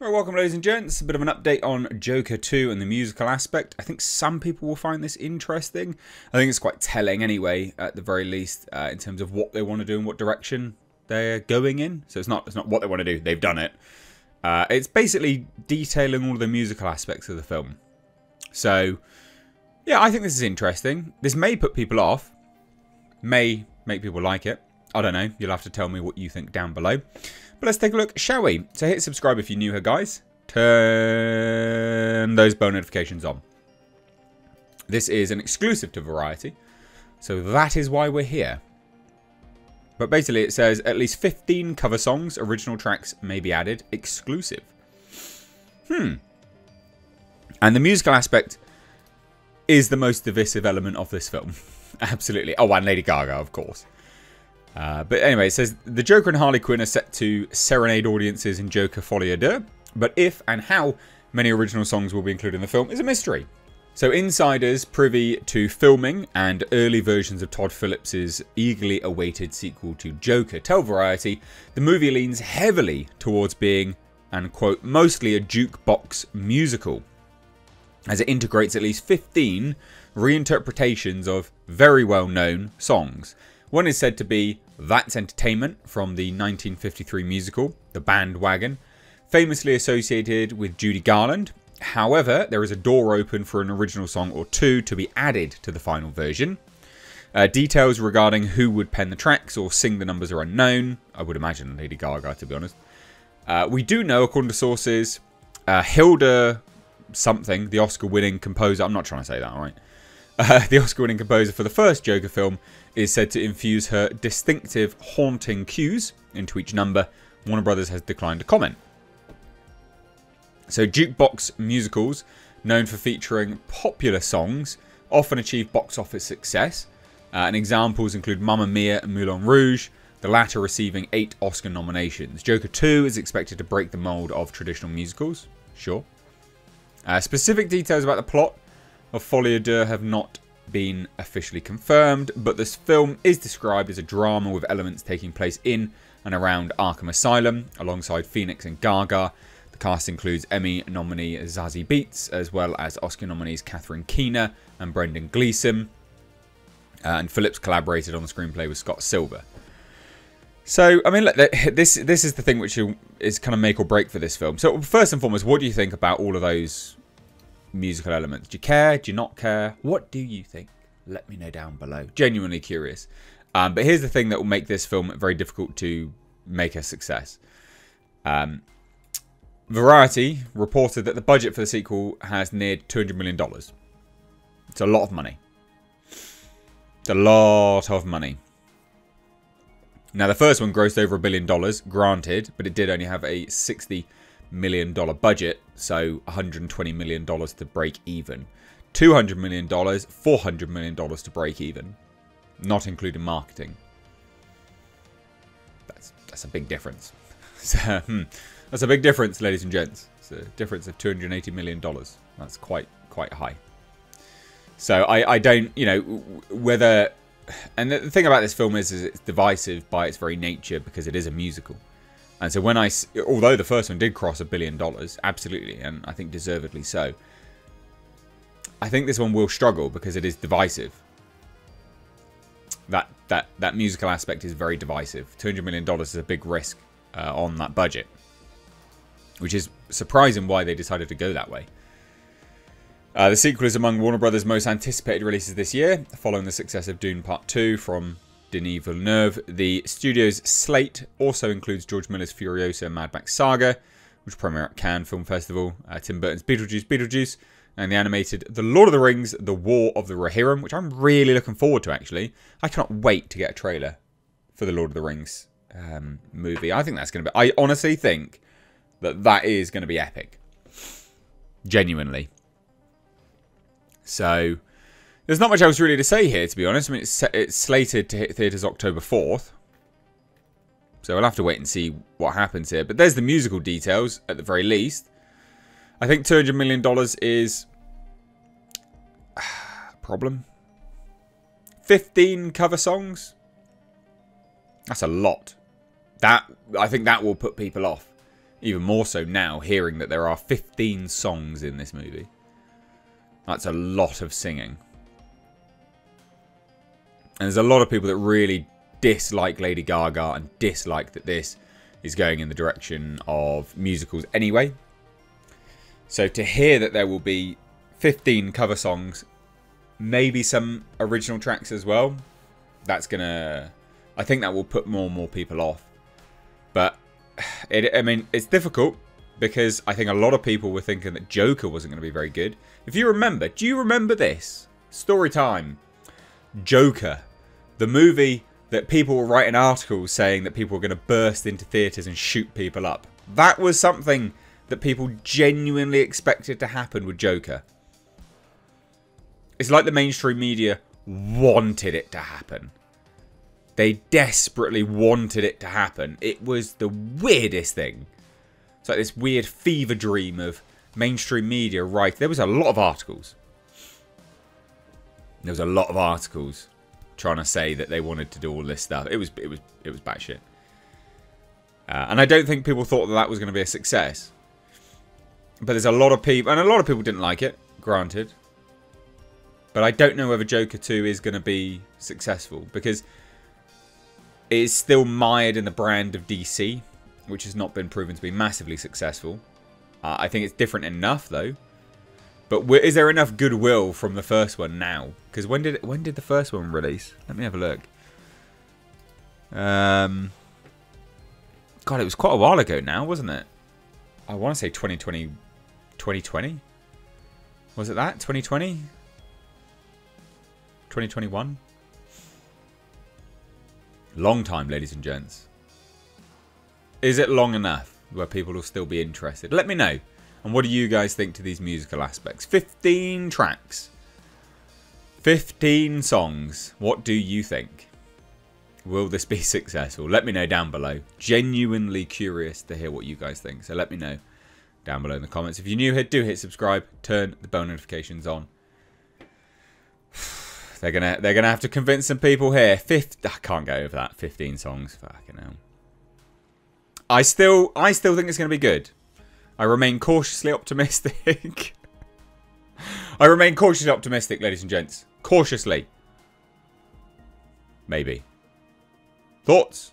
Right, welcome ladies and gents. A bit of an update on Joker 2 and the musical aspect. I think some people will find this interesting. I think it's quite telling anyway, at the very least, in terms of what they want to do and what direction they're going in. So it's not what they want to do, they've done it. It's basically detailing all of the musical aspects of the film. So, yeah, I think this is interesting. This may put people off, may make people like it. I don't know, you'll have to tell me what you think down below. But let's take a look, shall we? So hit subscribe if you're new here, guys. Turn those bell notifications on. This is an exclusive to Variety, so that is why we're here. But basically it says at least 15 cover songs, original tracks may be added, exclusive. And the musical aspect is the most divisive element of this film. Absolutely. Oh, and Lady Gaga, of course. But anyway, it says, the Joker and Harley Quinn are set to serenade audiences in Joker Folie, Deux, but if and how many original songs will be included in the film is a mystery. So insiders privy to filming and early versions of Todd Phillips's eagerly awaited sequel to Joker tell Variety, the movie leans heavily towards being, and quote, mostly a jukebox musical, as it integrates at least 15 reinterpretations of very well-known songs. One is said to be That's Entertainment from the 1953 musical, The Bandwagon, famously associated with Judy Garland. However, there is a door open for an original song or two to be added to the final version. Details regarding who would pen the tracks or sing the numbers are unknown. I would imagine Lady Gaga, to be honest. We do know, according to sources, Hilda something, the Oscar-winning composer, I'm not trying to say that, alright? The Oscar-winning composer for the first Joker film is said to infuse her distinctive haunting cues into each number. Warner Brothers has declined to comment. So jukebox musicals, known for featuring popular songs, often achieve box office success. And examples include Mamma Mia and Moulin Rouge, the latter receiving 8 Oscar nominations. Joker 2 is expected to break the mold of traditional musicals. Sure. Specific details about the plot of Folie Deux have not been officially confirmed, but this film is described as a drama with elements taking place in and around Arkham Asylum, alongside Phoenix and Gaga. The cast includes Emmy nominee Zazie Beetz, as well as Oscar nominees Catherine Keener and Brendan Gleeson. And Phillips collaborated on the screenplay with Scott Silver. So, I mean, look, this is the thing which is kind of make or break for this film. So, first and foremost, what do you think about all of those musical elements? Do you care? Do you not care? What do you think? Let me know down below. Genuinely curious. But here's the thing that will make this film very difficult to make a success. Variety reported that the budget for the sequel has neared $200 million. It's a lot of money. It's a lot of money. Now, the first one grossed over $1 billion, granted, but it did only have a $60 million budget, so $120 million to break even. $200 million, $400 million to break even, not including marketing. That's a big difference. That's a big difference, ladies and gents. It's a difference of $280 million. That's quite high. So I don't, you know, whether... And the thing about this film is it's divisive by its very nature because it is a musical. And so when although the first one did cross $1 billion, absolutely, and I think deservedly so, I think this one will struggle because it is divisive. That musical aspect is very divisive. $200 million is a big risk on that budget, which is surprising why they decided to go that way. The sequel is among Warner Brothers' most anticipated releases this year, following the success of Dune Part 2 from Denis Villeneuve. The studio's slate also includes George Miller's Furiosa and Mad Max Saga, which premiere at Cannes Film Festival, Tim Burton's Beetlejuice, and the animated The Lord of the Rings, The War of the Rohirrim, which I'm really looking forward to, actually. I cannot wait to get a trailer for the Lord of the Rings movie. I think that's going to be... I honestly think that is going to be epic. Genuinely. So, there's not much else really to say here, to be honest. I mean, it's slated to hit theatres October 4th. So we'll have to wait and see what happens here. But there's the musical details, at the very least. I think $200 million is a problem. 15 cover songs? That's a lot. I think that will put people off. Even more so now, hearing that there are 15 songs in this movie. That's a lot of singing. And there's a lot of people that really dislike Lady Gaga and dislike that this is going in the direction of musicals anyway. So to hear that there will be 15 cover songs, maybe some original tracks as well, that's gonna... I think that will put more and more people off. But, I mean, it's difficult because I think a lot of people were thinking that Joker wasn't going to be very good. If you remember, do you remember this? Story time. Joker. The movie that people were writing articles saying that people were going to burst into theatres and shoot people up. That was something that people genuinely expected to happen with Joker. It's like the mainstream media wanted it to happen. They desperately wanted it to happen. It was the weirdest thing. It's like this weird fever dream of mainstream media, right? There was a lot of articles. There was a lot of articles trying to say that they wanted to do all this stuff. It was batshit. And I don't think people thought that that was going to be a success. But there's a lot of people, and a lot of people didn't like it, granted. But I don't know whether Joker 2 is going to be successful, because it is still mired in the brand of DC, which has not been proven to be massively successful. I think it's different enough, though. But is there enough goodwill from the first one now? Because when did the first one release? Let me have a look. God, it was quite a while ago now, wasn't it? I want to say 2020. 2020? Was it that? 2020? 2021? Long time, ladies and gents. Is it long enough where people will still be interested? Let me know. And what do you guys think to these musical aspects? 15 tracks. 15 songs. What do you think? Will this be successful? Let me know down below. Genuinely curious to hear what you guys think. So let me know down below in the comments. If you're new here, do hit subscribe. Turn the bell notifications on. They're gonna have to convince some people here. I can't go over that. 15 songs. Fucking hell. I still think it's gonna be good. I remain cautiously optimistic. I remain cautiously optimistic, ladies and gents. Cautiously. Maybe. Thoughts?